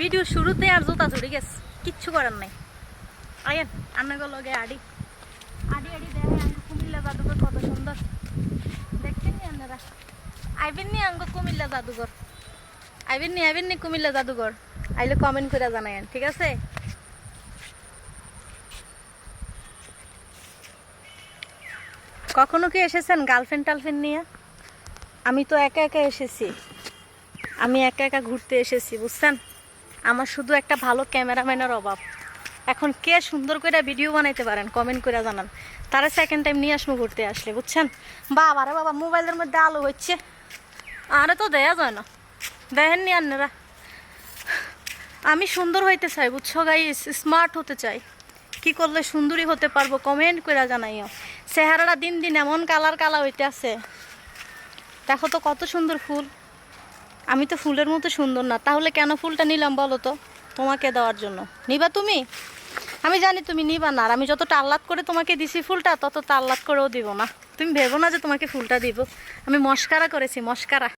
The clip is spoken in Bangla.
ভিডিও শুরুতে আর জুতা ছুটে গেছে, কিচ্ছু করার নাই। আয়েন আন্নাগো লগে আডি আডি আডি দেখে আঙ্গ কুমিল্লা জাদুঘর কত সুন্দর দেখছেন নি আপনারা? আইবেন নি আঙ্গ কুমিল্লা জাদুঘর? আইবেন নি কুমিল্লা জাদুঘর? আইলে কমেন্ট করে জানায়েন, ঠিক আছে? কখনো কি এসেছেন গার্লফ্রেন্ড টার্লফ্রেন্ড নিয়ে? আমি তো একা একা এসেছি, আমি একা একা ঘুরতে এসেছি, বুঝছেন? আমার শুধু একটা ভালো ক্যামেরাম্যানের অভাব। এখন কে সুন্দর করে ভিডিও বানাইতে পারেন কমেন্ট করে জানান, তারা সেকেন্ড টাইম নিয়ে আসবো ঘুরতে আসলে, বুঝছেন? বাবা রে বাবা, মোবাইলের মধ্যে আলো হচ্ছে, আরে তো দেয়া যায় না, দেখেননি আপনারা? আমি সুন্দর হইতে চাই, বুঝছো গাইস? স্মার্ট হতে চাই। কি করলে সুন্দরী হতে পারবো কমেন্ট করে জানাইও। চেহারাটা দিন দিন এমন কালার কালা হইতে আছে, দেখো তো কত সুন্দর ফুল। আমি তো ফুলের মতো সুন্দর না, তাহলে কেন ফুলটা নিলাম বলো তো? তোমাকে দেওয়ার জন্য। নিবা তুমি? আমি জানি তুমি নিবা না, আর আমি যতটা আহ্লাদ করে তোমাকে দিছি ফুলটা, ততটা আহ্লাদ করেও দিব না। তুমি ভেবো না যে তোমাকে ফুলটা দিব। আমি মস্কারা করেছি, মস্কারা।